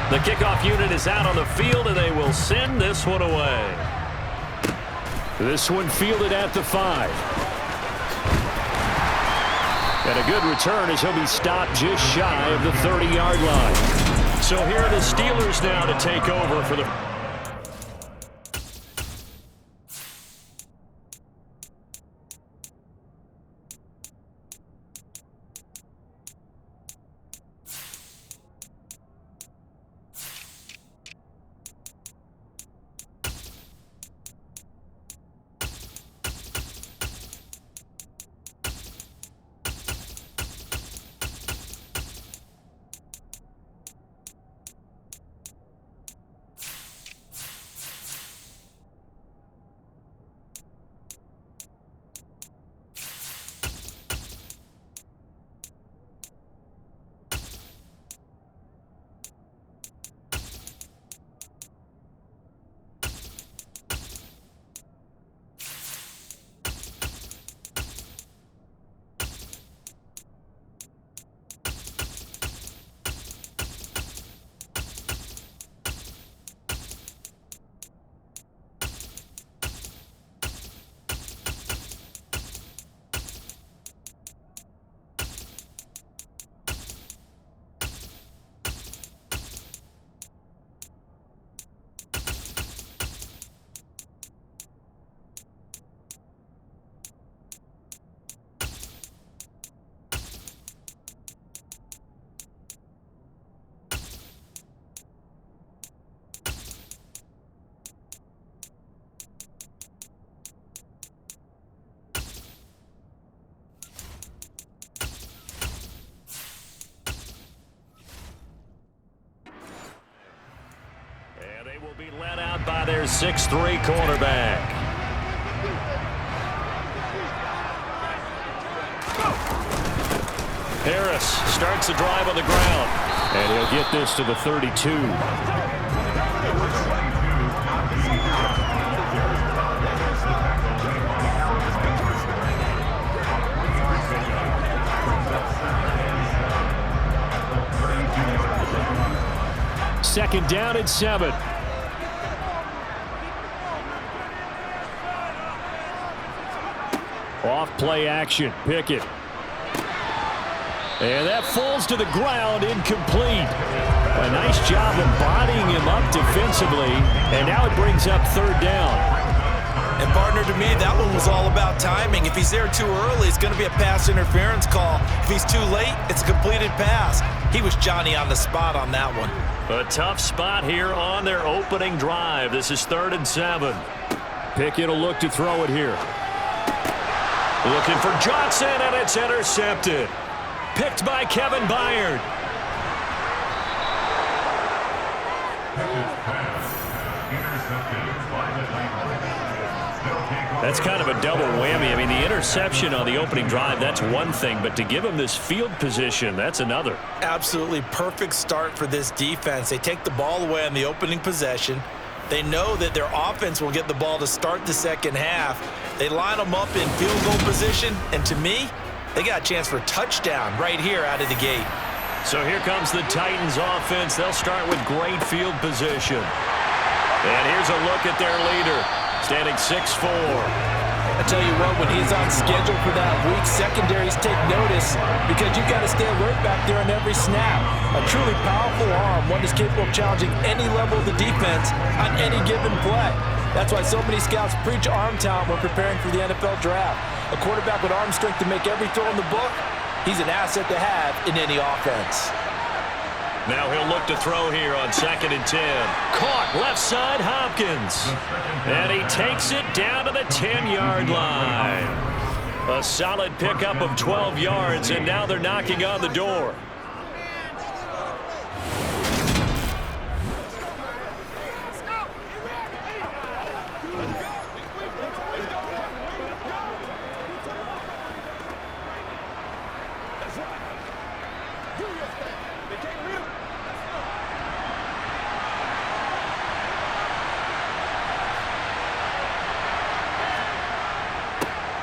The kickoff unit is out on the field, and they will send this one away. This one fielded at the 5. And a good return as he'll be stopped just shy of the 30-yard line. So here are the Steelers now to take over for the... They will be led out by their 6'3" quarterback. Harris starts the drive on the ground. And he'll get this to the 32. Second down and 7. Off play action. Pickett. And that falls to the ground, incomplete. A nice job embodying him up defensively. And now it brings up third down. And partner, to me, that one was all about timing. If he's there too early, it's going to be a pass interference call. If he's too late, it's a completed pass. He was Johnny on the spot on that one. A tough spot here on their opening drive. This is 3rd and 7. Pickett will look to throw it here. Looking for Johnson, and it's intercepted. Picked by Kevin Byard. That's kind of a double whammy. I mean, the interception on the opening drive, that's one thing, but to give him this field position, that's another. Absolutely perfect start for this defense. They take the ball away on the opening possession. They know that their offense will get the ball to start the second half. They line them up in field goal position, and to me, they got a chance for a touchdown right here out of the gate. So here comes the Titans offense. They'll start with great field position. And here's a look at their leader, standing 6'4". I tell you what, when he's on schedule for that week, secondaries take notice because you've got to stay alert back there on every snap. A truly powerful arm, one that's capable of challenging any level of the defense on any given play. That's why so many scouts preach arm talent when preparing for the NFL draft. A quarterback with arm strength to make every throw in the book, he's an asset to have in any offense. Now he'll look to throw here on 2nd and 10. Caught left side, Hopkins. And he takes it down to the 10-yard line. A solid pickup of 12 yards, and now they're knocking on the door.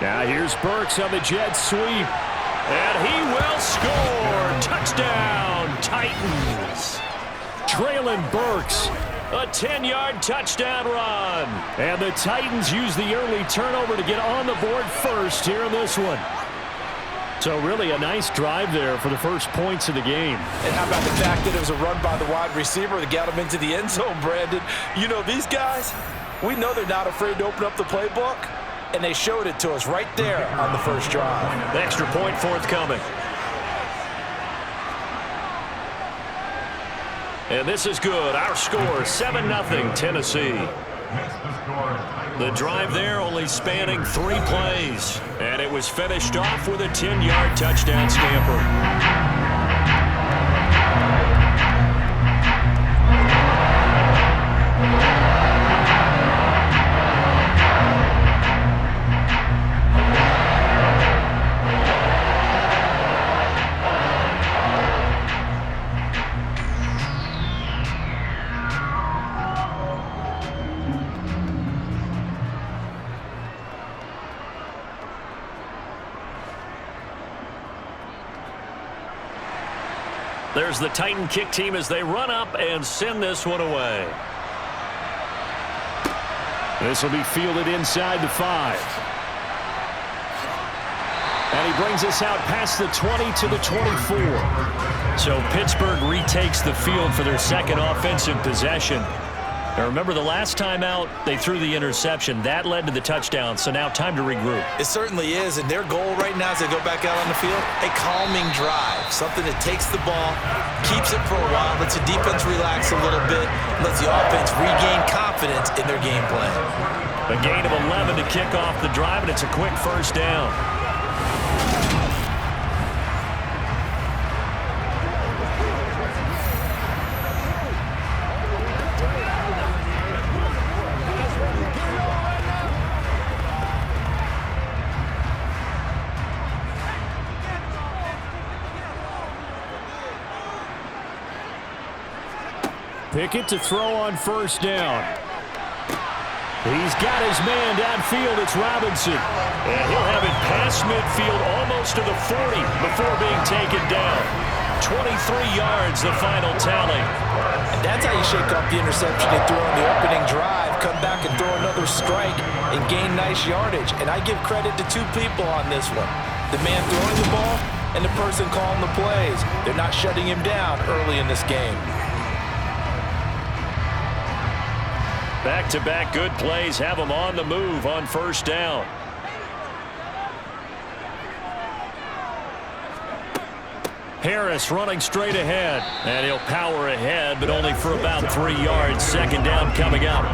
Now here's Burks on the jet sweep. And he will score. Touchdown, Titans. Traylon Burks. A 10-yard touchdown run. And the Titans use the early turnover to get on the board first here in this one. So really a nice drive there for the first points of the game. And how about the fact that it was a run by the wide receiver that got him into the end zone, Brandon? You know, these guys, we know they're not afraid to open up the playbook, and they showed it to us right there on the first drive. The extra point forthcoming. And this is good. Our score, 7-0 Tennessee. The drive there only spanning 3 plays. And it was finished off with a 10-yard touchdown scamper. There's the Titan kick team as they run up and send this one away. This will be fielded inside the 5. And he brings us out past the 20 to the 24. So Pittsburgh retakes the field for their second offensive possession. Now remember, the last time out, they threw the interception. That led to the touchdown, so now time to regroup. It certainly is, and their goal right now as they go back out on the field, a calming drive, something that takes the ball, keeps it for a while, lets the defense relax a little bit, lets the offense regain confidence in their game plan. A gain of 11 to kick off the drive, and it's a quick first down. Pickett to throw on first down. He's got his man downfield. It's Robinson. And he'll have it past midfield almost to the 40 before being taken down. 23 yards, the final tally. And that's how you shake off the interception they threw on the opening drive, come back and throw another strike and gain nice yardage. And I give credit to 2 people on this one. The man throwing the ball and the person calling the plays. They're not shutting him down early in this game. Back-to-back good plays have him on the move on first down. Harris running straight ahead. And he'll power ahead, but only for about 3 yards. Second down coming up.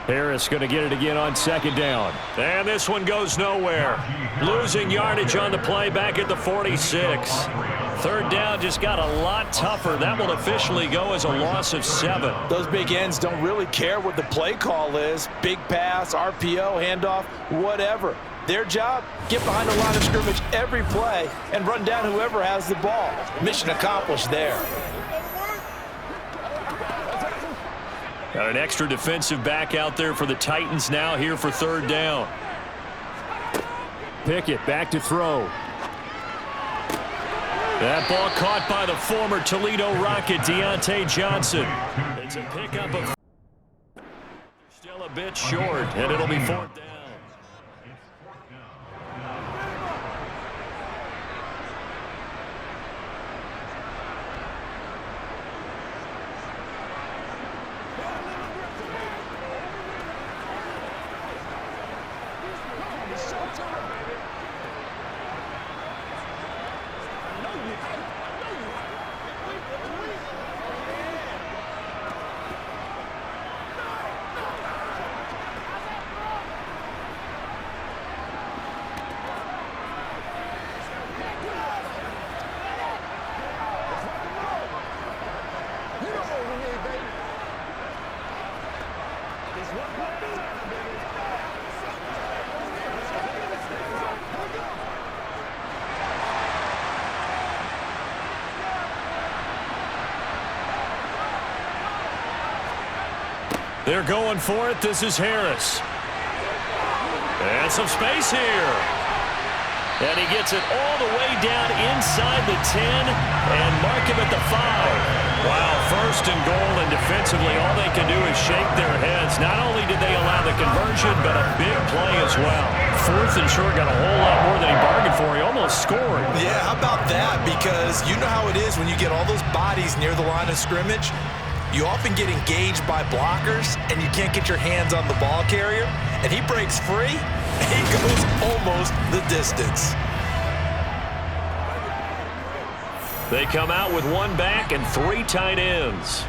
Harris going to get it again on second down. And this one goes nowhere. Losing yardage on the play back at the 46. Third down just got a lot tougher. That will officially go as a loss of 7. Those big ends don't really care what the play call is. Big pass, RPO, handoff, whatever. Their job, get behind the line of scrimmage every play and run down whoever has the ball. Mission accomplished there. Got an extra defensive back out there for the Titans now here for third down. Pickett back to throw. That ball caught by the former Toledo Rocket, Deontay Johnson. It's a pickup of still a bit short, and it'll be fourth down. They're going for it. This is Harris. And some space here. And he gets it all the way down inside the 10 and mark him at the 5. Wow, first and goal, and defensively all they can do is shake their heads. Not only did they allow the conversion, but a big play as well. Fourth and short, got a whole lot more than he bargained for. He almost scored. Yeah, how about that? Because you know how it is when you get all those bodies near the line of scrimmage. You often get engaged by blockers, and you can't get your hands on the ball carrier. And he breaks free, and he goes almost the distance. They come out with one back and 3 tight ends.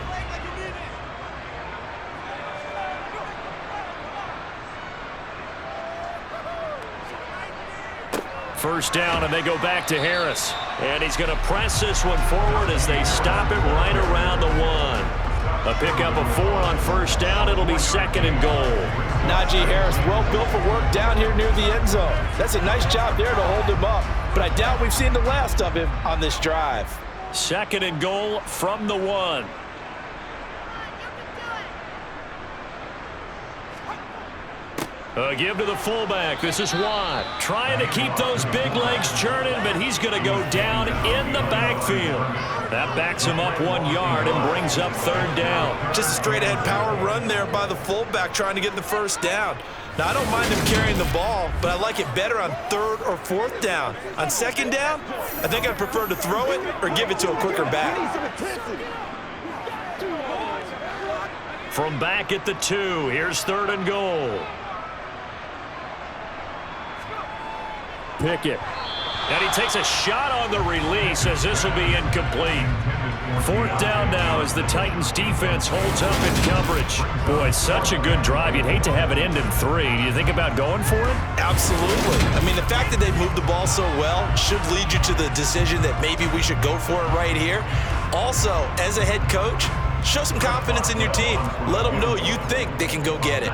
First down, and they go back to Harris. And he's going to press this one forward as they stop it right around the 1. A pickup of 4 on first down. It'll be 2nd and goal. Najee Harris, well built for work down here near the end zone. That's a nice job there to hold him up. But I doubt we've seen the last of him on this drive. 2nd and goal from the 1. Give to the fullback. This is Watt. Trying to keep those big legs churning, but he's going to go down in the backfield. That backs him up 1 yard and brings up 3rd down. Just a straight-ahead power run there by the fullback trying to get the first down. Now, I don't mind him carrying the ball, but I like it better on 3rd or 4th down. On 2nd down, I think I'd prefer to throw it or give it to a quicker back. From back at the 2, here's 3rd and goal. Pickett. And he takes a shot on the release as this will be incomplete. 4th down now as the Titans defense holds up in coverage. Boy, such a good drive. You'd hate to have it end in 3. Do you think about going for it? Absolutely. I mean, the fact that they moved the ball so well should lead you to the decision that maybe we should go for it right here. Also, as a head coach, show some confidence in your team. Let them know you think they can go get it.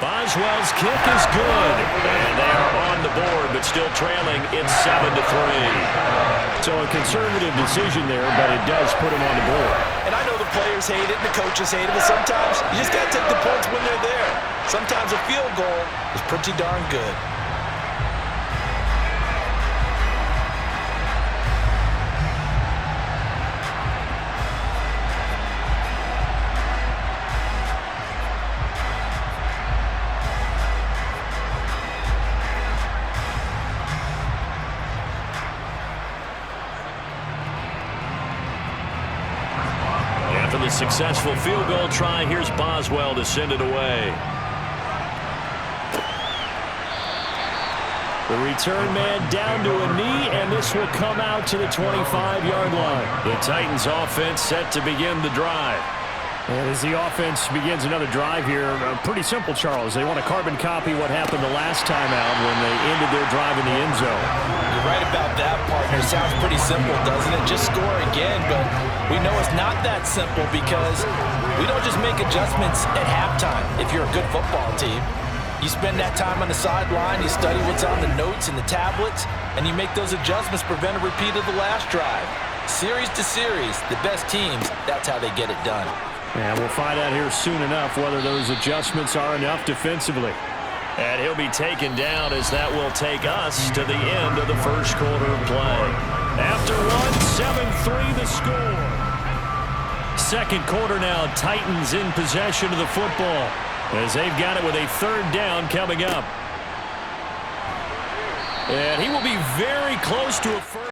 Boswell's kick is good. And they are on the board, but still trailing. It's 7-3. So a conservative decision there, but it does put him on the board. And I know the players hate it and the coaches hate it, but sometimes you just got to take the points when they're there. Sometimes a field goal is pretty darn good. After the successful field goal try, here's Boswell to send it away. The return man down to a knee, and this will come out to the 25-yard line. The Titans offense set to begin the drive. And as the offense begins another drive here, pretty simple, Charles. They want to carbon copy what happened the last time out when they ended their drive in the end zone. You're right about that, partner. Sounds pretty simple, doesn't it? Just score again, but we know it's not that simple because we don't just make adjustments at halftime if you're a good football team. You spend that time on the sideline, you study what's on the notes and the tablets, and you make those adjustments to prevent a repeat of the last drive. Series to series, the best teams, that's how they get it done. And we'll find out here soon enough whether those adjustments are enough defensively. And he'll be taken down as that will take us to the end of the first quarter of play. After one, 7-3 the score. Second quarter now, Titans in possession of the football as they've got it with a 3rd down coming up. And he will be very close to a first.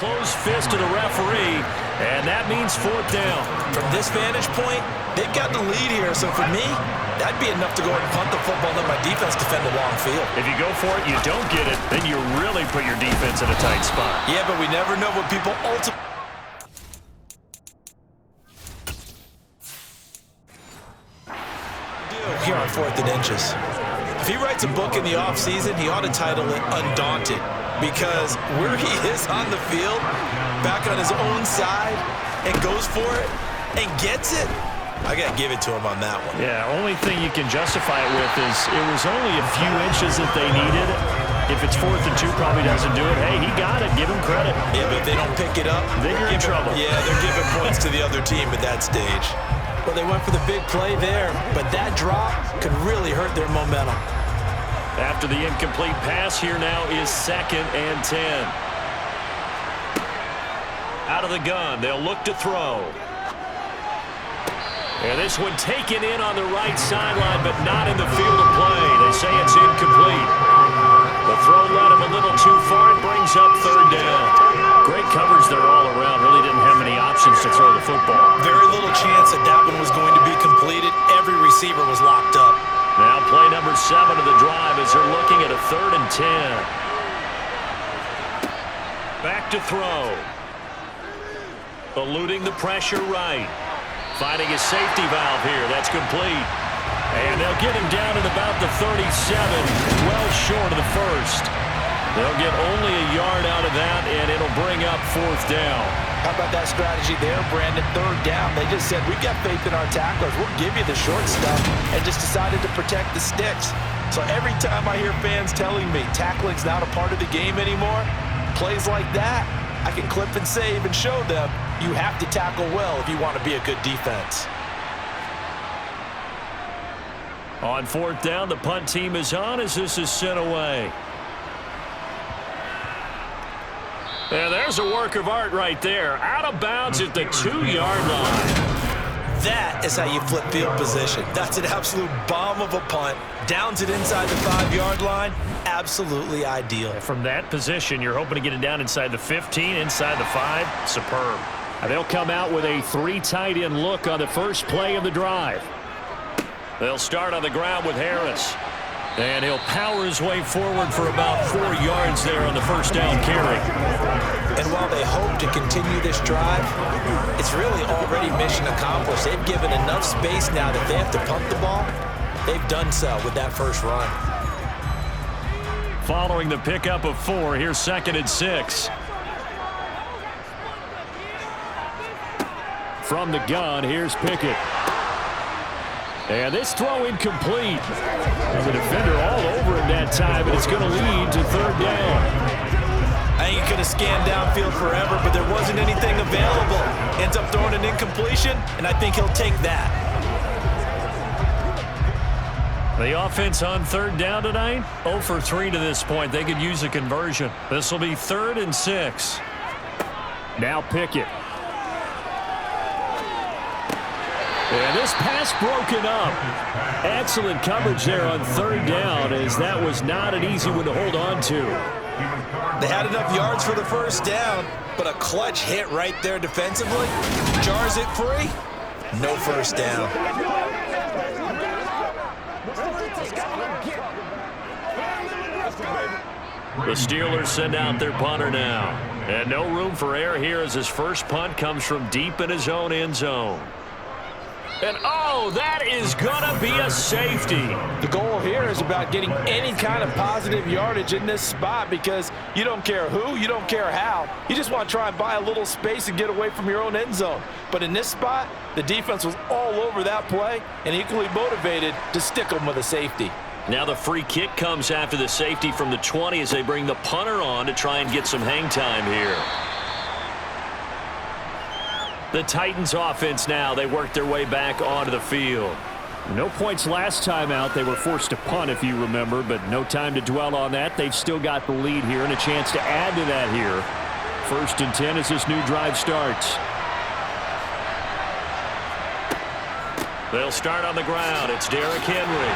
Close fist to the referee, and that means 4th down. From this vantage point, they've got the lead here, so for me, that'd be enough to go ahead and punt the football and let my defense defend the long field. If you go for it, you don't get it, then you really put your defense in a tight spot. Yeah, but we never know what people ultimately do here on 4th and inches. If he writes a book in the offseason, he ought to title it Undaunted. Because where he is on the field, back on his own side, and goes for it, and gets it, I got to give it to him on that one. Yeah, only thing you can justify it with is it was only a few inches that they needed. If it's 4th and 2, probably doesn't do it. Hey, he got it. Give him credit. Yeah, but if they don't pick it up, then you're in trouble. Yeah, they're giving points to the other team at that stage. Well, they went for the big play there, but that drop could really hurt their momentum. After the incomplete pass, here now is 2nd and 10. Out of the gun, they'll look to throw. And this one taken in on the right sideline, but not in the field of play. They say it's incomplete. The throw led him a little too far and brings up 3rd down. Great coverage there all around. Really didn't have many options to throw the football. Very little chance that that one was going to be completed. Every receiver was locked up. Now play number 7 of the drive as they're looking at a 3rd and 10. Back to throw. Eluding the pressure right. Finding his safety valve here. That's complete. And they'll get him down at about the 37, well short of the 1st. They'll get only a yard out of that, and it'll bring up 4th down. How about that strategy there, Brandon? 3rd down. They just said, we've got faith in our tacklers. We'll give you the short stuff, and just decided to protect the sticks. So every time I hear fans telling me tackling's not a part of the game anymore, plays like that, I can clip and save and show them you have to tackle well if you want to be a good defense. On 4th down, the punt team is on as this is sent away. And there's a work of art right there. Out of bounds at the 2-yard line. That is how you flip field position. That's an absolute bomb of a punt. Downs it inside the 5-yard line. Absolutely ideal. From that position, you're hoping to get it down inside the 15, inside the 5. Superb. They'll come out with a 3 tight end look on the first play of the drive. They'll start on the ground with Harris. And he'll power his way forward for about 4 yards there on the first down carry. And while they hope to continue this drive, it's really already mission accomplished. They've given enough space now that they have to punt the ball. They've done so with that first run. Following the pickup of 4, here's 2nd and 6. From the gun, here's Pickett. And this throw incomplete. The defender all over him that time, and it's going to lead to 3rd down. I think he could have scanned downfield forever, but there wasn't anything available. Ends up throwing an incompletion, and I think he'll take that. The offense on 3rd down tonight, 0 for 3 to this point. They could use a conversion. This will be 3rd and 6. Now Pickett. And this pass broken up. Excellent coverage there on 3rd down, as that was not an easy one to hold on to. They had enough yards for the first down, but a clutch hit right there defensively. Jars it free. No first down. The Steelers send out their punter now. And no room for error here as his first punt comes from deep in his own end zone. And, oh, that is going to be a safety. The goal here is about getting any kind of positive yardage in this spot, because you don't care who, you don't care how. You just want to try and buy a little space and get away from your own end zone. But in this spot, the defense was all over that play and equally motivated to stick them with a safety. Now the free kick comes after the safety from the 20 as they bring the punter on to try and get some hang time here. The Titans offense now, they work their way back onto the field. No points last time out. They were forced to punt, if you remember, but no time to dwell on that. They've still got the lead here and a chance to add to that here. 1st and 10 as this new drive starts. They'll start on the ground. It's Derrick Henry.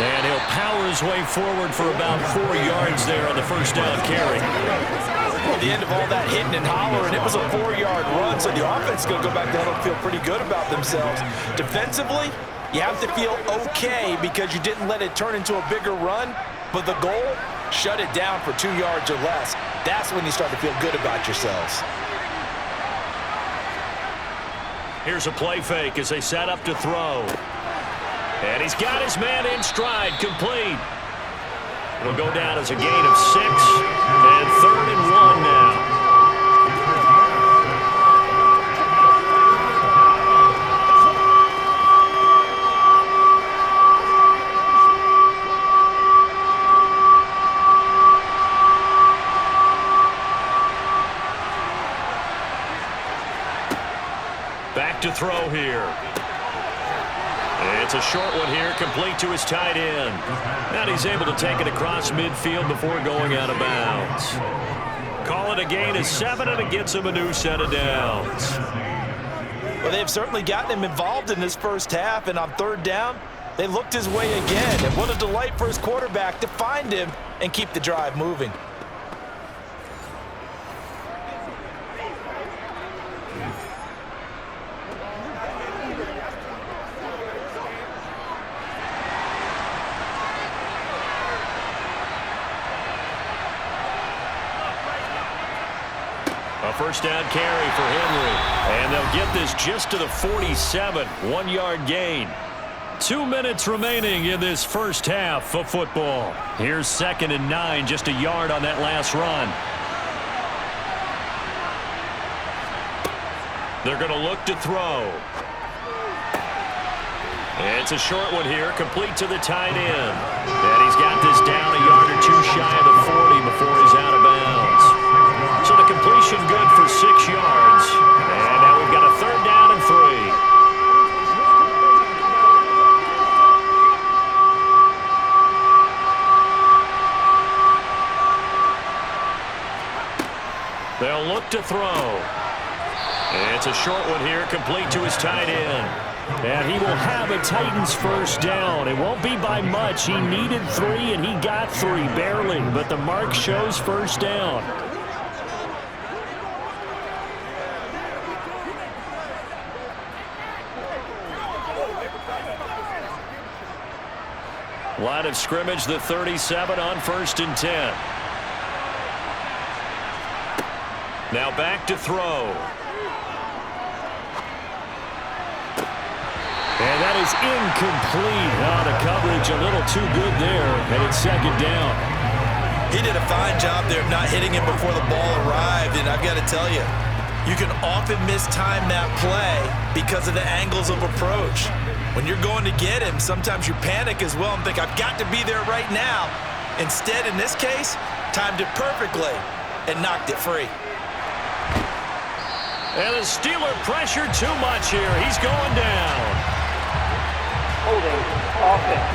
And he'll power his way forward for about 4 yards there on the first down carry. At the end of all that hitting and hollering, it was a 4-yard run, so the offense is going to go back down and feel pretty good about themselves. Defensively, you have to feel okay because you didn't let it turn into a bigger run, but the goal, shut it down for 2 yards or less. That's when you start to feel good about yourselves. Here's a play fake as they set up to throw. And he's got his man in stride, complete. It'll go down as a gain of 6, and 3rd and 1 now. Back to throw here. It's a short one here, complete to his tight end. And he's able to take it across midfield before going out of bounds. Call it a gain of 7, and it gets him a new set of downs. Well, they've certainly gotten him involved in this first half, and on third down, they looked his way again. And what a delight for his quarterback to find him and keep the drive moving. A first down carry for Henry. And they'll get this just to the 47. 1-yard gain. 2 minutes remaining in this first half of football. Here's 2nd and 9, just a yard on that last run. They're going to look to throw. It's a short one here, complete to the tight end. And he's got this down a yard or 2 shy of the 40 before he's out of bounds. So the completion good for 6 yards. And now we've got a 3rd down and 3. They'll look to throw. It's a short one here, complete to his tight end. And he will have a Titans first down. It won't be by much. He needed 3, and he got 3, barely. But the mark shows first down. Line of scrimmage, the 37 on 1st and 10. Now back to throw. And that is incomplete. Oh, the coverage a little too good there, and it's 2nd down. He did a fine job there of not hitting him before the ball arrived, and I've got to tell you, you can often mistime that play because of the angles of approach. When you're going to get him, sometimes you panic as well and think, I've got to be there right now. Instead, in this case, timed it perfectly and knocked it free. And the Steeler pressure too much here. He's going down. Holding offense.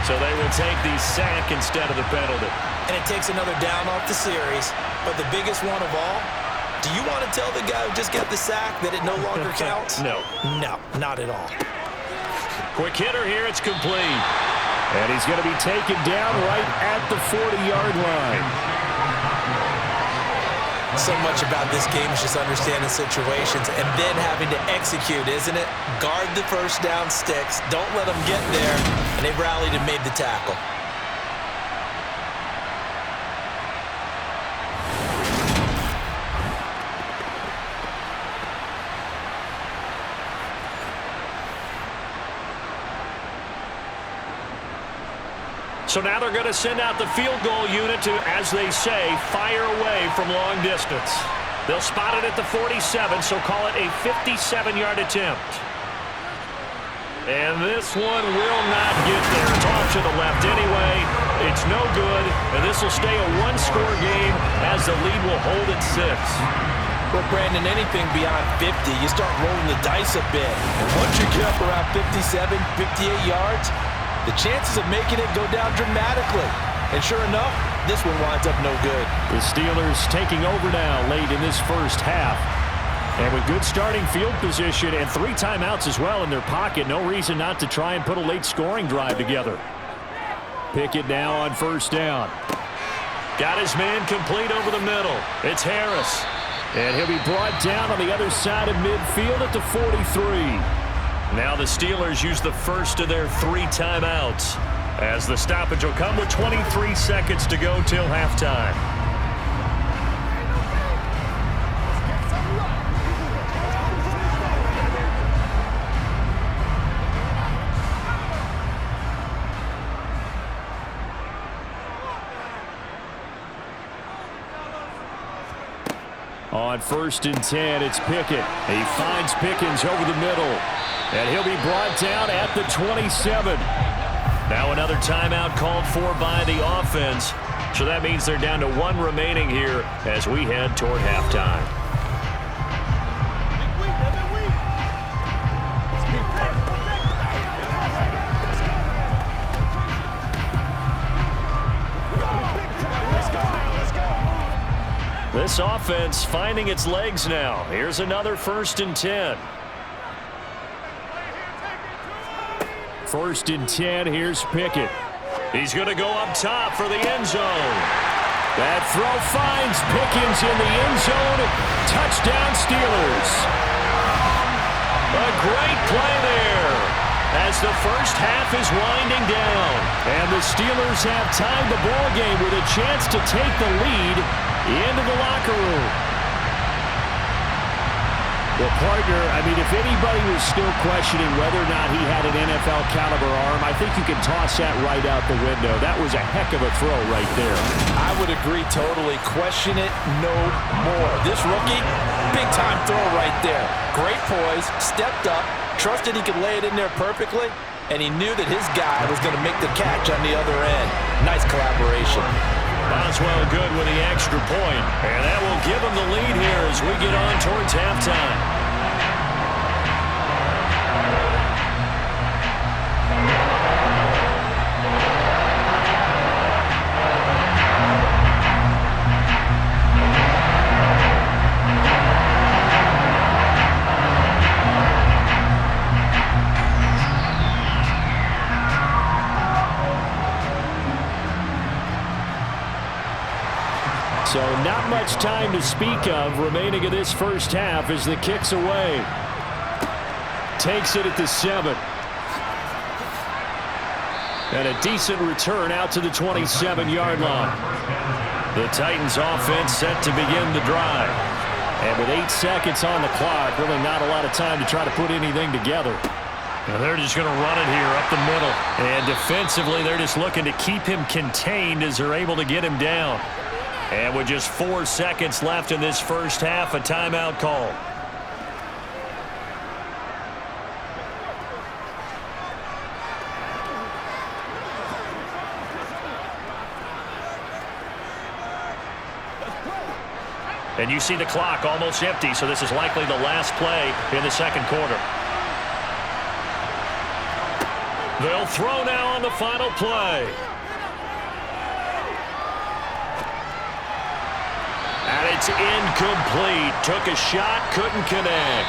So they will take the sack instead of the penalty. And it takes another down off the series. But the biggest one of all, do you want to tell the guy who just got the sack that it no longer counts? No. No, not at all. Quick hitter here. It's complete. And he's going to be taken down right at the 40-yard line. So much about this game is just understanding situations and then having to execute, isn't it? Guard the first down sticks. Don't let them get there. And they rallied and made the tackle. So now they're going to send out the field goal unit to, as they say, fire away from long distance. They'll spot it at the 47, so call it a 57-yard attempt. And this one will not get there. It's off to the left anyway. It's no good, and this will stay a one-score game as the lead will hold at 6. Well, Brandon, anything beyond 50, you start rolling the dice a bit. And once you get up around 57, 58 yards, the chances of making it go down dramatically. And sure enough, this one winds up no good. The Steelers taking over now late in this first half. And with good starting field position and 3 timeouts as well in their pocket, no reason not to try and put a late scoring drive together. Pickett now on first down. Got his man complete over the middle. It's Harris. And he'll be brought down on the other side of midfield at the 43. Now the Steelers use the first of their 3 timeouts as the stoppage will come with 23 seconds to go till halftime. On first and 10, it's Pickett. He finds Pickens over the middle. And he'll be brought down at the 27. Now another timeout called for by the offense. So that means they're down to 1 remaining here as we head toward halftime. This offense finding its legs now. Here's another 1st and 10. 1st and 10. Here's Pickett. He's going to go up top for the end zone. That throw finds Pickens in the end zone. Touchdown Steelers. A great play there as the first half is winding down. And the Steelers have tied the ball game with a chance to take the lead into the locker room. Well, partner, I mean, if anybody was still questioning whether or not he had an NFL caliber arm, I think you can toss that right out the window. That was a heck of a throw right there. I would agree totally. Question it no more. This rookie, big-time throw right there. Great poise, stepped up, trusted he could lay it in there perfectly, and he knew that his guy was going to make the catch on the other end. Nice collaboration. Boswell good with the extra point, and that will give him the lead here as we get on towards halftime. So not much time to speak of remaining in this first half as the kick's away. Takes it at the 7. And a decent return out to the 27-yard line. The Titans offense set to begin the drive. And with 8 seconds on the clock, really not a lot of time to try to put anything together. Now they're just going to run it here up the middle. And defensively, they're just looking to keep him contained as they're able to get him down. And with just 4 seconds left in this first half, a timeout call. And you see the clock almost empty, so this is likely the last play in the second quarter. They'll throw now on the final play. And it's incomplete. Took a shot, couldn't connect.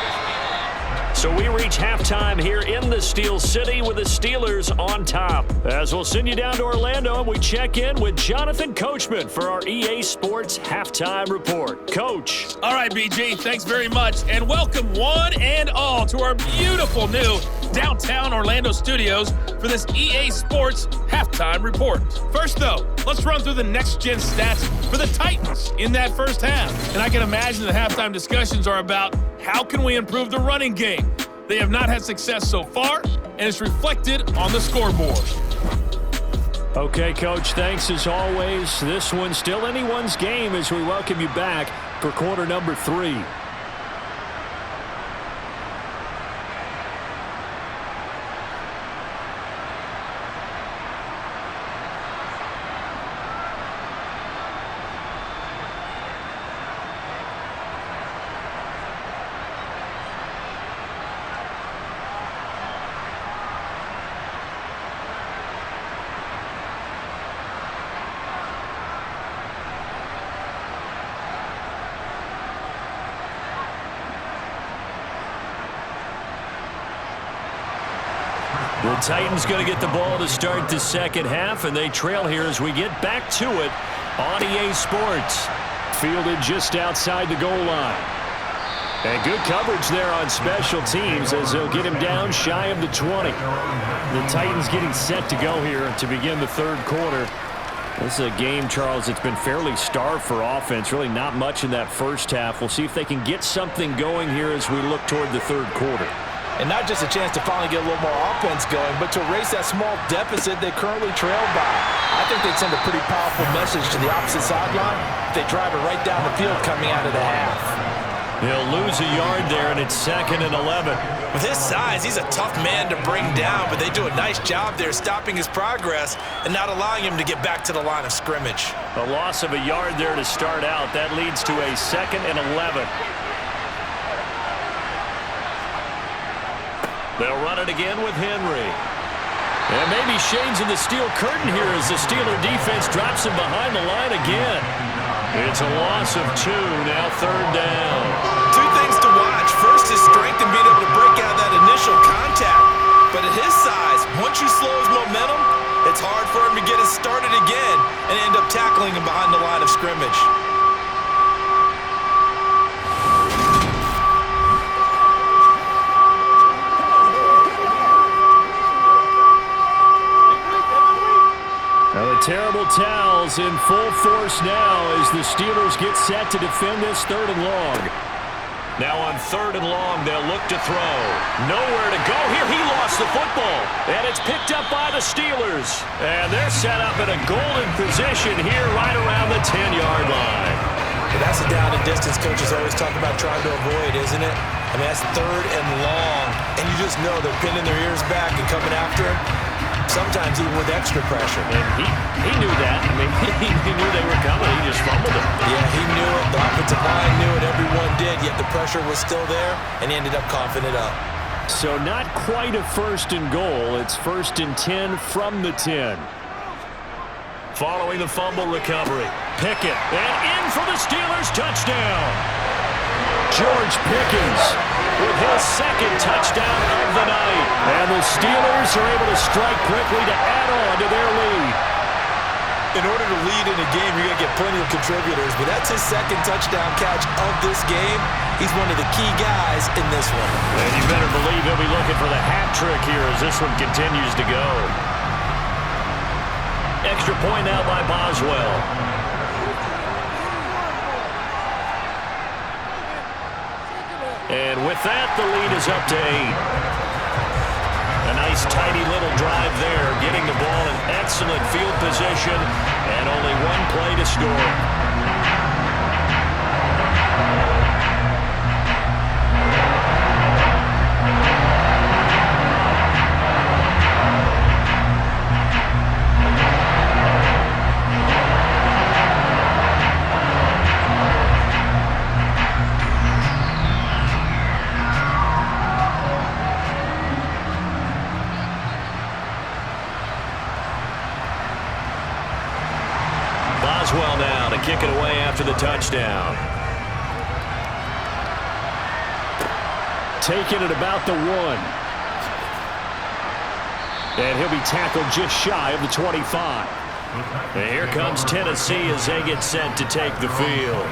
So we reach halftime here in the Steel City with the Steelers on top. As we'll send you down to Orlando, and we check in with Jonathan Coachman for our EA Sports Halftime Report. Coach. All right, BG, thanks very much. And welcome one and all to our beautiful new downtown Orlando studios for this EA Sports Halftime Report. First, though, let's run through the next-gen stats for the Titans in that first half. And I can imagine the halftime discussions are about how can we improve the running game. They have not had success so far, and it's reflected on the scoreboard. Okay, Coach, thanks as always. This one's still anyone's game as we welcome you back for quarter number 3. The Titans going to get the ball to start the second half, and they trail here as we get back to it on EA Sports. Fielded just outside the goal line. And good coverage there on special teams as they'll get him down shy of the 20. The Titans getting set to go here to begin the third quarter. This is a game, Charles, that's been fairly starved for offense. Really not much in that first half. We'll see if they can get something going here as we look toward the third quarter. And not just a chance to finally get a little more offense going, but to erase that small deficit they currently trailed by. I think they'd send a pretty powerful message to the opposite sideline if they drive it right down the field coming out of the half. He'll lose a yard there, and it's 2nd and 11. With his size, he's a tough man to bring down, but they do a nice job there stopping his progress and not allowing him to get back to the line of scrimmage. A loss of a yard there to start out. That leads to a 2nd and 11. They'll run it again with Henry. And maybe shades in the steel curtain here as the Steeler defense drops him behind the line again. It's a loss of 2, now 3rd down. 2 things to watch. First, his strength and being able to break out that initial contact. But at his size, once you slow his momentum, it's hard for him to get it started again and end up tackling him behind the line of scrimmage. Now the terrible towels in full force now as the Steelers get set to defend this 3rd and long. Now on 3rd and long, they'll look to throw. Nowhere to go here. He lost the football. And it's picked up by the Steelers. And they're set up in a golden position here right around the 10-yard line. But that's a down and distance coaches always talk about trying to avoid, isn't it? I mean, that's 3rd and long. And you just know they're pinning their ears back and coming after him. Sometimes even with extra pressure. And he knew that. I mean, he knew they were coming. He just fumbled it. Yeah, he knew it. The offensive line knew it. Everyone did, yet the pressure was still there, and he ended up coughing it up. So not quite a 1st and goal. It's 1st and 10 from the 10. Following the fumble recovery. Pickett. And in for the Steelers touchdown. George Pickens with his 2nd touchdown of the night. And the Steelers are able to strike quickly to add on to their lead. In order to lead in a game, you're going to get plenty of contributors, but that's his 2nd touchdown catch of this game. He's one of the key guys in this one. And you better believe he'll be looking for the hat trick here as this one continues to go. Extra point now by Boswell. And with that, the lead is up to 8. A nice, tidy little drive there, getting the ball in excellent field position, and only 1 play to score. Boswell now to kick it away after the touchdown. Taking it about the 1. And he'll be tackled just shy of the 25. And here comes Tennessee as they get set to take the field.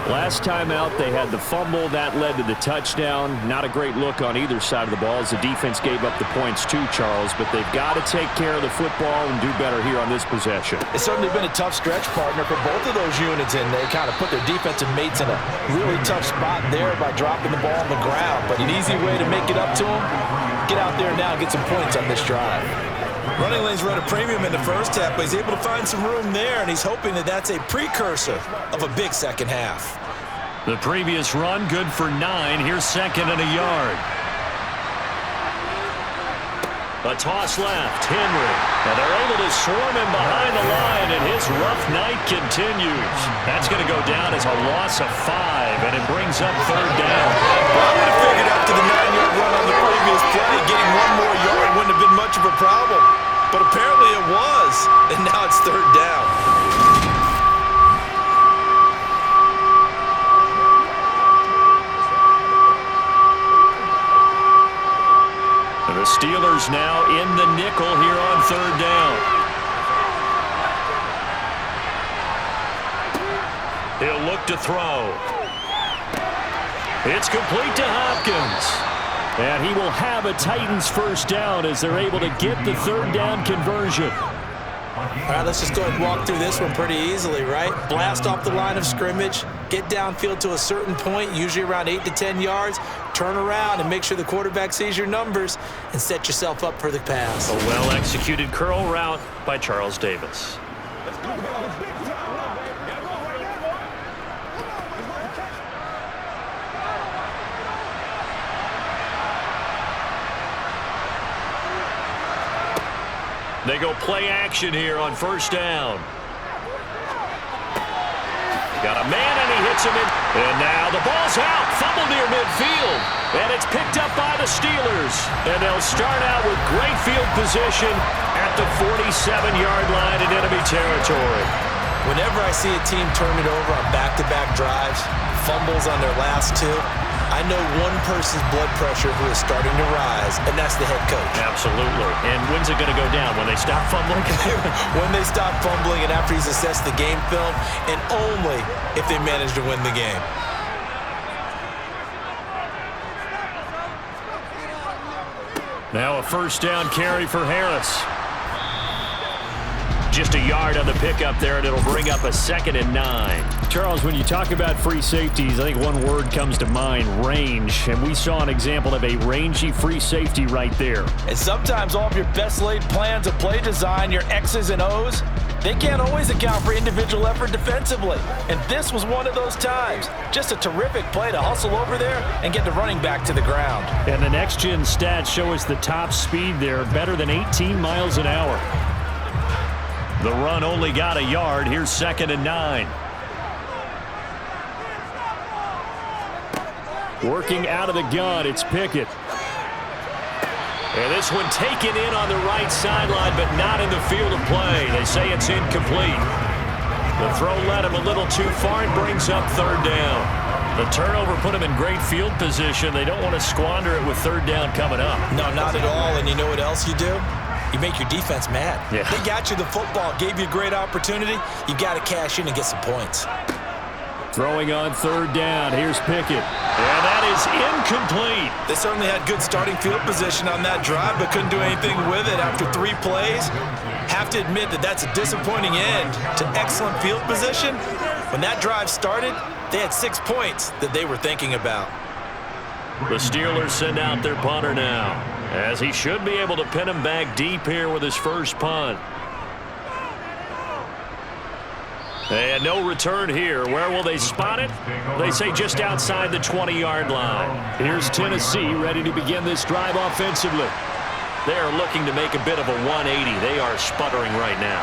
Last time out, they had the fumble. That led to the touchdown. Not a great look on either side of the ball as the defense gave up the points too, Charles. But they've got to take care of the football and do better here on this possession. It's certainly been a tough stretch, partner, for both of those units, and they kind of put their defensive mates in a really tough spot there by dropping the ball on the ground. But an easy way to make it up to them, get out there now and get some points on this drive. Running lanes run a premium in the first half, but he's able to find some room there, and he's hoping that that's a precursor of a big second half. The previous run, good for 9. Here's 2nd and a yard. A toss left, Henry. And they're able to swarm him behind the line, and his rough night continues. That's going to go down as a loss of 5, and it brings up 3rd down. Well, I would have figured after the 9-yard run on the previous play, getting 1 more yard wouldn't have been much of a problem. But apparently it was, and now it's 3rd down. The Steelers now in the nickel here on 3rd down. He'll look to throw. It's complete to Hopkins. And he will have a Titans 1st down as they're able to get the 3rd down conversion. All right, let's just go ahead and walk through this one pretty easily, right? Blast off the line of scrimmage, get downfield to a certain point, usually around 8 to 10 yards, turn around and make sure the quarterback sees your numbers and set yourself up for the pass. A well-executed curl route by Charles Davis. They go play action here on first down. Got a man, and he hits him in. And now the ball's out. Fumble near midfield. And it's picked up by the Steelers. And they'll start out with great field position at the 47-yard line in enemy territory. Whenever I see a team turn it over on back-to-back drives, fumbles on their last two, I know one person's blood pressure who is starting to rise, and that's the head coach. Absolutely. And when's it going to go down? When they stop fumbling? When they stop fumbling and after he's assessed the game film, and only if they manage to win the game. Now a first down carry for Harris. Just a yard on the pickup there, and it'll bring up a 2nd and 9. Charles, when you talk about free safeties, I think one word comes to mind, range. And we saw an example of a rangy free safety right there. And sometimes all of your best laid plans of play design, your X's and O's, they can't always account for individual effort defensively. And this was one of those times. Just a terrific play to hustle over there and get the running back to the ground. And the next-gen stats show us the top speed there, better than 18 miles an hour. The run only got a yard. Here's 2nd and 9. Working out of the gun, it's Pickett. And this one taken in on the right sideline, but not in the field of play. They say it's incomplete. The throw led him a little too far and brings up 3rd down. The turnover put him in great field position. They don't want to squander it with 3rd down coming up. No, not at all. And you know what else you do? You make your defense mad. Yeah. They got you the football, gave you a great opportunity. You got to cash in and get some points. Throwing on 3rd down. Here's Pickett. And that is incomplete. They certainly had good starting field position on that drive, but couldn't do anything with it after 3 plays. Have to admit that that's a disappointing end to excellent field position. When that drive started, they had 6 points that they were thinking about. The Steelers send out their punter now, as he should be able to pin him back deep here with his first punt. And no return here. Where will they spot it? They say just outside the 20-yard line. Here's Tennessee ready to begin this drive offensively. They are looking to make a bit of a 180. They are sputtering right now.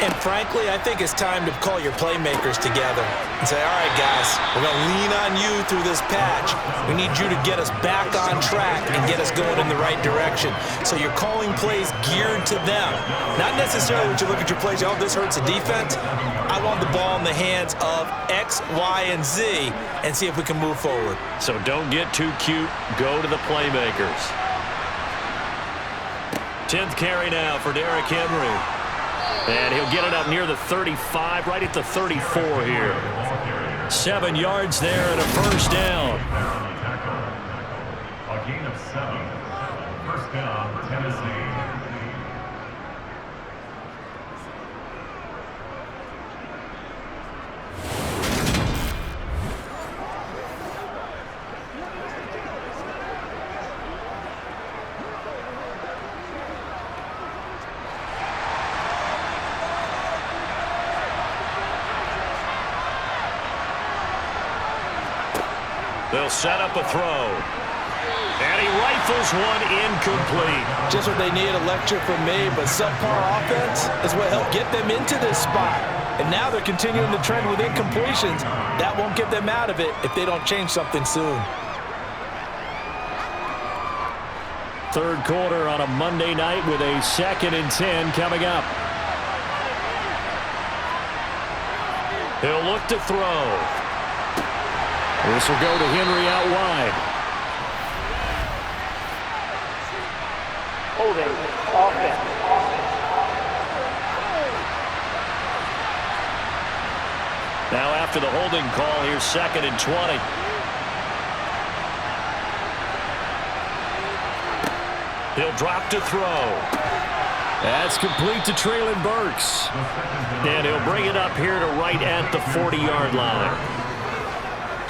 And frankly, I think it's time to call your playmakers together and say, all right, guys, we're going to lean on you through this patch. We need you to get us back on track and get us going in the right direction. So you're calling plays geared to them. Not necessarily when you look at your plays, oh, this hurts the defense. I want the ball in the hands of X, Y, and Z and see if we can move forward. So don't get too cute. Go to the playmakers. 10th carry now for Derrick Henry. And he'll get it up near the 35, right at the 34 here. 7 yards there and a first down. A gain of 7. First down, Tennessee. They'll set up a throw. And he rifles one incomplete. Just what they need, a lecture from me, but subpar offense is what helped get them into this spot. And now they're continuing the trend with incompletions. That won't get them out of it if they don't change something soon. 3rd quarter on a Monday night with a 2nd and 10 coming up. He'll look to throw. This will go to Henry out wide. Holding offense. Now after the holding call, here's 2nd and 20. He'll drop to throw. That's complete to Traylon Burks. And he'll bring it up here to right at the 40-yard line.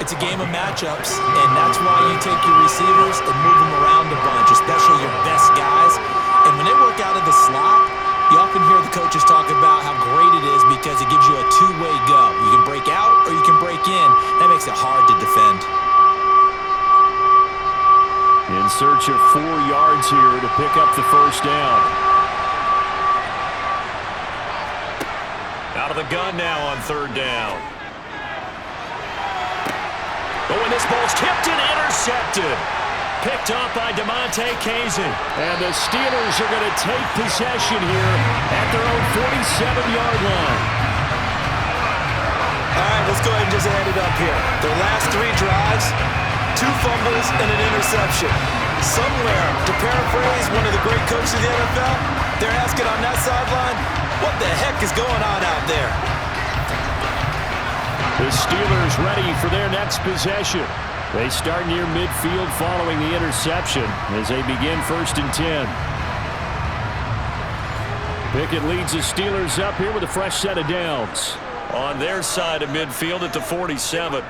It's a game of matchups, and that's why you take your receivers and move them around a bunch, especially your best guys. And when they work out of the slot, you often hear the coaches talk about how great it is because it gives you a two-way go. You can break out or you can break in. That makes it hard to defend. In search of 4 yards here to pick up the first down. Out of the gun now on third down. Oh, and this ball's tipped and intercepted. Picked up by DeMonte Casey. And the Steelers are going to take possession here at their own 47-yard line. All right, let's go ahead and just add it up here. Their last 3 drives, 2 fumbles and an interception. Somewhere, to paraphrase one of the great coaches of the NFL, they're asking on that sideline, what the heck is going on out there? The Steelers ready for their next possession. They start near midfield following the interception as they begin 1st and 10. Pickett leads the Steelers up here with a fresh set of downs. On their side of midfield at the 47.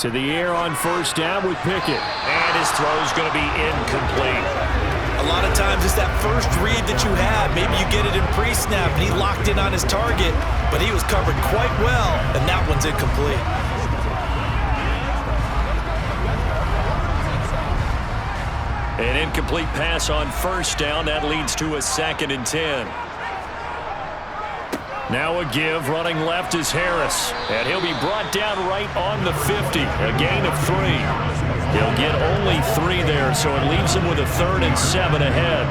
To the air on 1st down with Pickett. And his throw's going to be incomplete. A lot of times it's that first read that you have. Maybe you get it in pre-snap and he locked in on his target, but he was covered quite well, and that one's incomplete. An incomplete pass on 1st down. That leads to a 2nd and 10. Now a give. Running left is Harris. And he'll be brought down right on the 50. A gain of 3. He'll get only 3 there, so it leaves him with a 3rd and 7 ahead.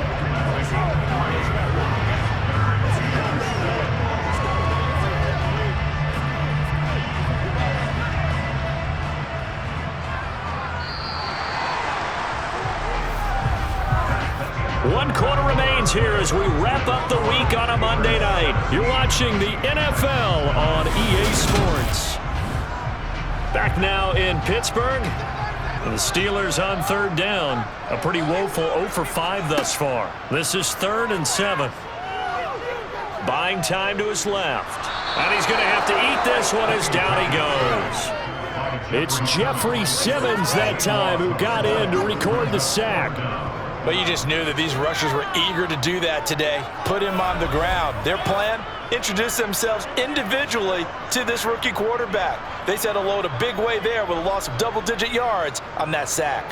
One quarter remains here as we wrap up the week on a Monday night. You're watching the NFL on EA Sports. Back now in Pittsburgh. The Steelers on 3rd down. A pretty woeful 0 for 5 thus far. This is 3rd and 7. Buying time to his left. And he's going to have to eat this one as down he goes. It's Jeffrey Simmons that time who got in to record the sack. But you just knew that these rushers were eager to do that today. Put him on the ground. Their plan? Introduce themselves individually to this rookie quarterback. They said hello to big way there with a loss of double-digit yards on that sack.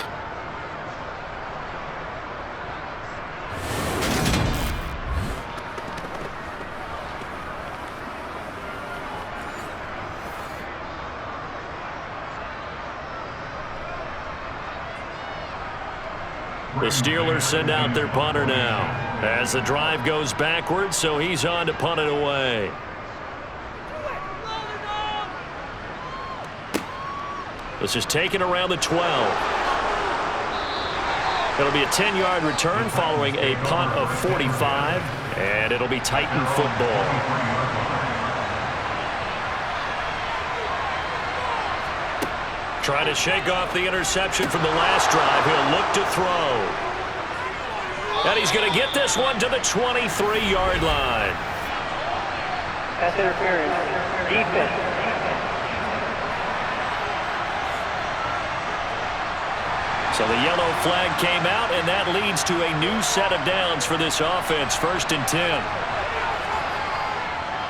The Steelers send out their punter now as the drive goes backwards, so he's on to punt it away. This is taken around the 12. It'll be a 10-yard return following a punt of 45, and it'll be Titan football. Trying to shake off the interception from the last drive. He'll look to throw. And he's going to get this one to the 23-yard line. Pass interference. Defense. So the yellow flag came out, and that leads to a new set of downs for this offense. 1st and 10.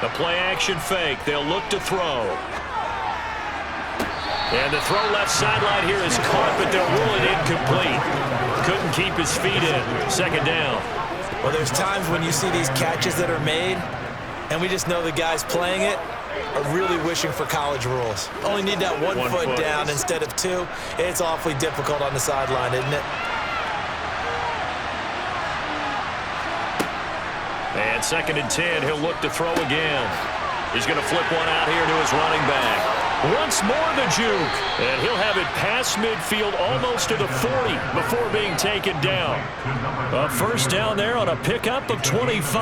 The play-action fake. They'll look to throw. And the throw left sideline here is caught, but they'll rule it incomplete. Couldn't keep his feet in. 2nd down. Well, there's times when you see these catches that are made, and we just know the guys playing it are really wishing for college rules. Only need that one foot down instead of 2. It's awfully difficult on the sideline, isn't it? And 2nd and 10, he'll look to throw again. He's going to flip one out here to his running back. Once more the juke, and he'll have it past midfield almost to the 40 before being taken down. A 1st down there on a pickup of 25.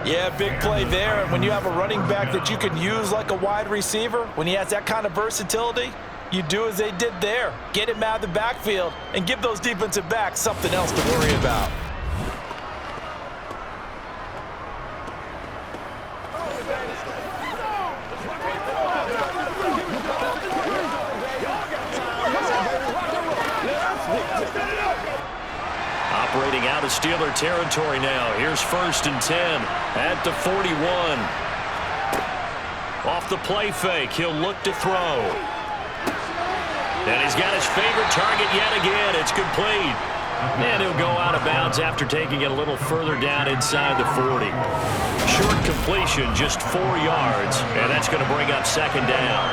Yeah, big play there. And when you have a running back that you can use like a wide receiver, when he has that kind of versatility, you do as they did there. Get him out of the backfield and give those defensive backs something else to worry about. Operating out of Steeler territory now. Here's 1st and 10 at the 41. Off the play fake, he'll look to throw. And he's got his favorite target yet again. It's complete. And he'll go out of bounds after taking it a little further down inside the 40. Short completion, just 4 yards, and that's going to bring up second down.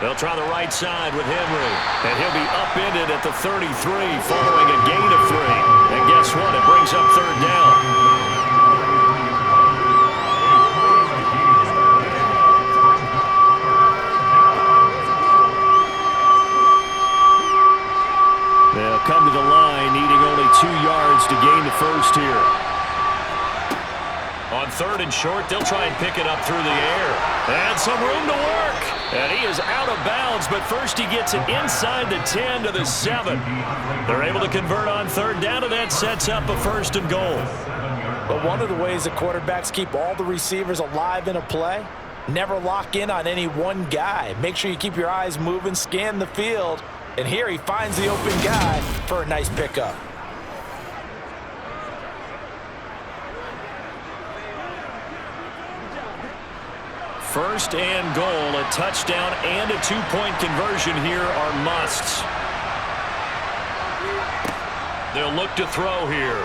They'll try the right side with Henry, and he'll be upended at the 33 following a gain of 3. And guess what? It brings up third down. They'll come to the line, needing only 2 yards to gain the first here. On third and short, they'll try and pick it up through the air. And some room to work. And he is out of bounds, but first he gets it inside the 10 to the 7. They're able to convert on third down, and that sets up a first and goal. But one of the ways the quarterbacks keep all the receivers alive in a play, never lock in on any one guy. Make sure you keep your eyes moving, scan the field. And here he finds the open guy for a nice pickup. First and goal, a touchdown and a 2-point conversion here are musts. They'll look to throw here.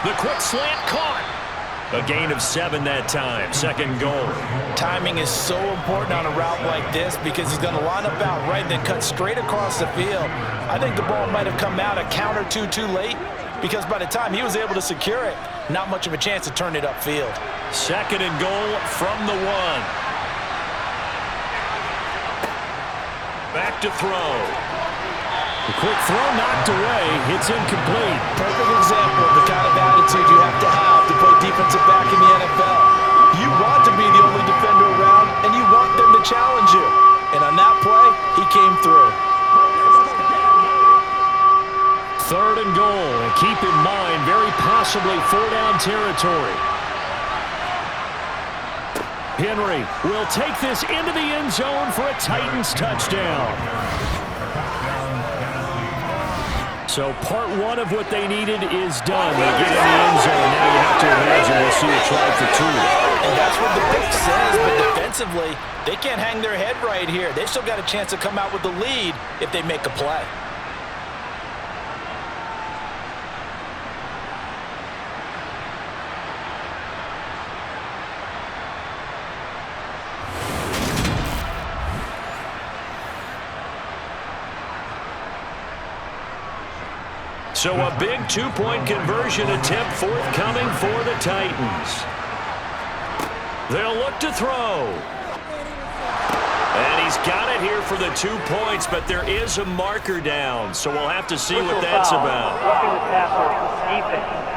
The quick slant caught. A gain of 7 that time, second goal. Timing is so important on a route like this because he's going to line up out right and then cut straight across the field. I think the ball might have come out a count or two too late because by the time he was able to secure it, not much of a chance to turn it upfield. Second and goal from the 1. Back to throw. The quick throw knocked away. It's incomplete. Perfect example of the kind of attitude you have to play defensive back in the NFL. You want to be the only defender around, and you want them to challenge you. And on that play, he came through. Third and goal, and keep in mind, very possibly 4-down territory. Henry will take this into the end zone for a Titans touchdown. So part 1 of what they needed is done. They get in the end zone. Now you have to imagine we'll see a try for 2. And that's what the pick says, but defensively, they can't hang their head right here. They've still got a chance to come out with the lead if they make a play. So a big 2-point conversion attempt forthcoming for the Titans. They'll look to throw. And he's got it here for the 2 points, but there is a marker down, so we'll have to see what that's about. Roughing the passer, defense.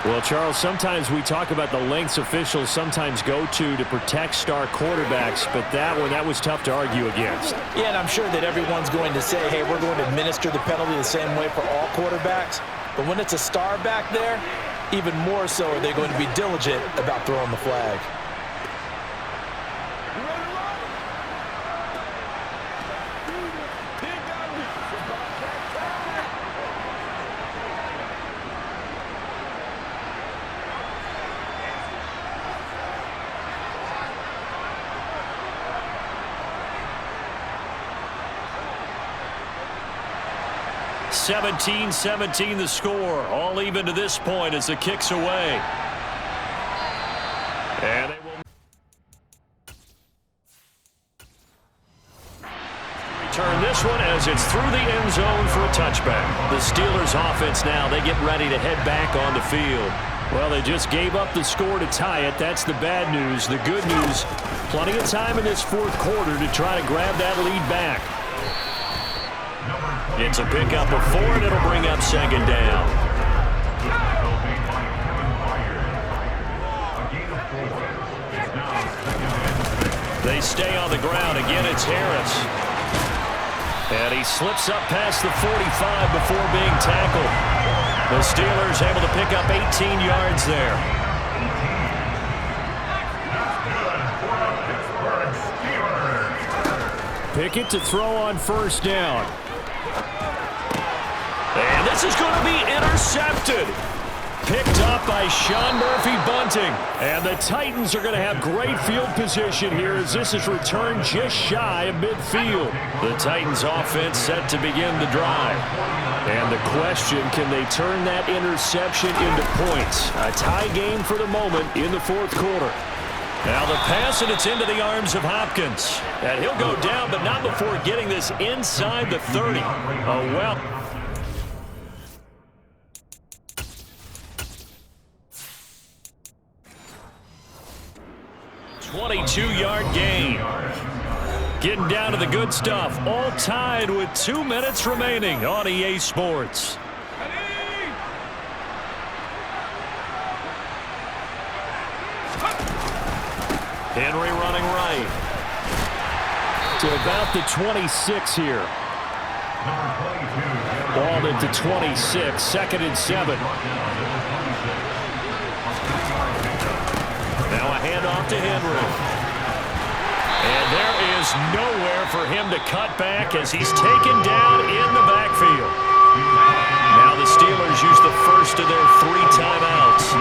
Well, Charles, sometimes we talk about the lengths officials sometimes go to protect star quarterbacks, but that was tough to argue against. Yeah, and I'm sure that everyone's going to say, hey, we're going to administer the penalty the same way for all quarterbacks. But when it's a star back there, even more so are they going to be diligent about throwing the flag. (17-17) the score, all even to this point as the kick's away. And they will return this one as it's through the end zone for a touchback. The Steelers offense now, they get ready to head back on the field. Well, they just gave up the score to tie it. That's the bad news. The good news, plenty of time in this fourth quarter to try to grab that lead back. It's a pickup of 4, and it'll bring up second down. They stay on the ground. Again, it's Harris. And he slips up past the 45 before being tackled. The Steelers able to pick up 18 yards there. Pickett to throw on first down. And this is going to be intercepted. Picked up by Sean Murphy-Bunting. And the Titans are going to have great field position here as this is returned just shy of midfield. The Titans offense set to begin the drive. And the question, can they turn that interception into points? A tie game for the moment in the fourth quarter. Now the pass, and it's into the arms of Hopkins. And he'll go down, but not before getting this inside the 30. Oh, well. .22-yard gain. Getting down to the good stuff. All tied with 2 minutes remaining on EA Sports. Henry running right. To about the 26 here. Ball at the 26, 2nd and 7. Now a handoff to Henry. And there is nowhere for him to cut back as he's taken down in the backfield. Now the Steelers use the first of their 3 timeouts,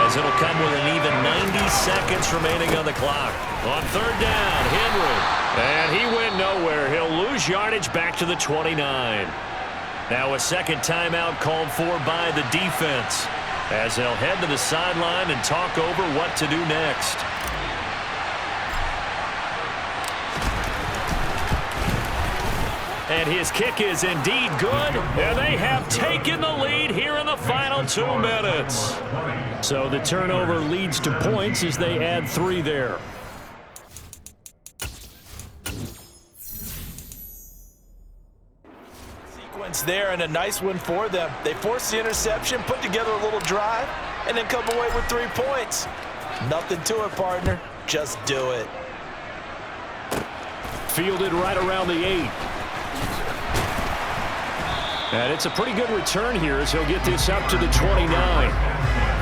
as it'll come with an even 90 seconds remaining on the clock. On 3rd down, Henry. And he went nowhere. He'll lose yardage back to the 29. Now a second timeout called for by the defense, as they'll head to the sideline and talk over what to do next. And his kick is indeed good, and they have taken the lead here in the final 2 minutes. So the turnover leads to points as they add 3 there. Sequence there, and a nice one for them. They force the interception, put together a little drive, and then come away with 3 points. Nothing to it, partner. Just do it. Fielded right around the 8. And it's a pretty good return here as he'll get this up to the 29.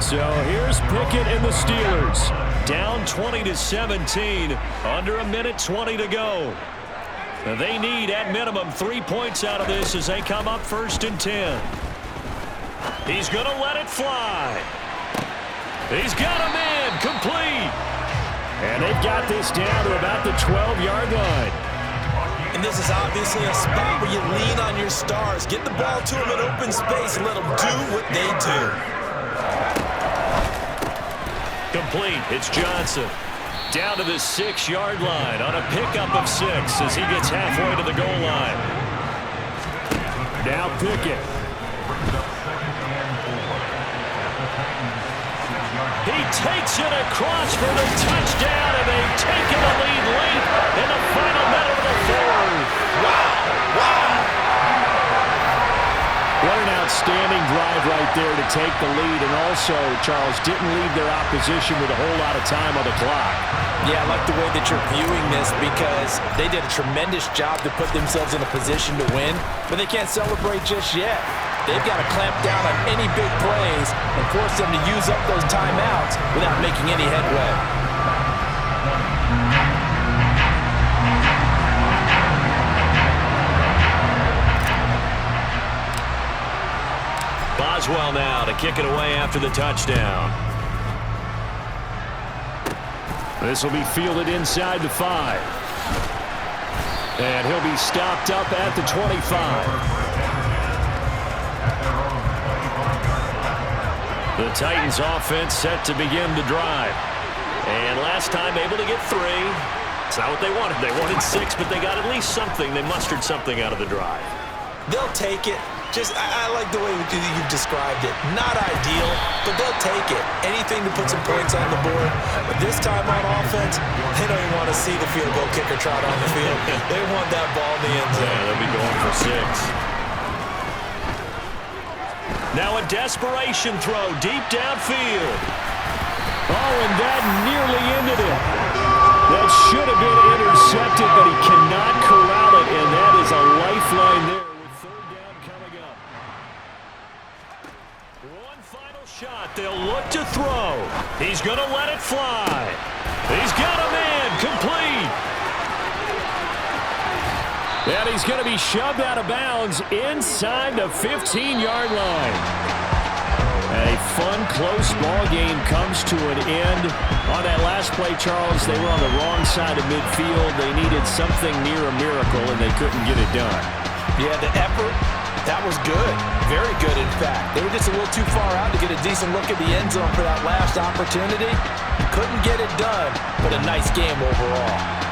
So here's Pickett and the Steelers. Down 20-17, under a minute 20 to go. They need, at minimum, 3 points out of this as they come up 1st and 10. He's going to let it fly. He's got him in, complete. And they've got this down to about the 12-yard line. And this is obviously a spot where you lean on your stars. Get the ball to them in open space and let them do what they do. Complete. It's Johnson. Down to the 6-yard line on a pickup of 6 as he gets halfway to the goal line. Now Pickett. He takes it across for the touchdown, and they've taken the lead late in the final minute of the 4th. Wow. What an outstanding drive right there to take the lead, and also, Charles, didn't leave their opposition with a whole lot of time on the clock. Yeah, I like the way that you're viewing this because they did a tremendous job to put themselves in a position to win, but they can't celebrate just yet. They've got to clamp down on any big plays and force them to use up those timeouts without making any headway. Boswell now to kick it away after the touchdown. This will be fielded inside the 5. And he'll be stopped up at the 25. The Titans offense set to begin the drive. And last time able to get 3. It's not what they wanted. They wanted 6, but they got at least something. They mustered something out of the drive. They'll take it. I like the way you've described it. Not ideal, but they'll take it. Anything to put some points on the board. But this time on offense, they don't even want to see the field goal kicker trot on the field. They want that ball in the end zone. Yeah, they'll be going for 6. Now a desperation throw deep downfield. Oh, and that nearly ended it. That should have been intercepted, but he cannot corral it, and that is a lifeline there. Shot. They'll look to throw. He's going to let it fly. He's got a man complete. And he's going to be shoved out of bounds inside the 15-yard line. A fun, close ball game comes to an end. On that last play, Charles, they were on the wrong side of midfield. They needed something near a miracle, and they couldn't get it done. Yeah, the effort, that was good. Very good, in fact. They were just a little too far out to get a decent look at the end zone for that last opportunity. Couldn't get it done, but a nice game overall.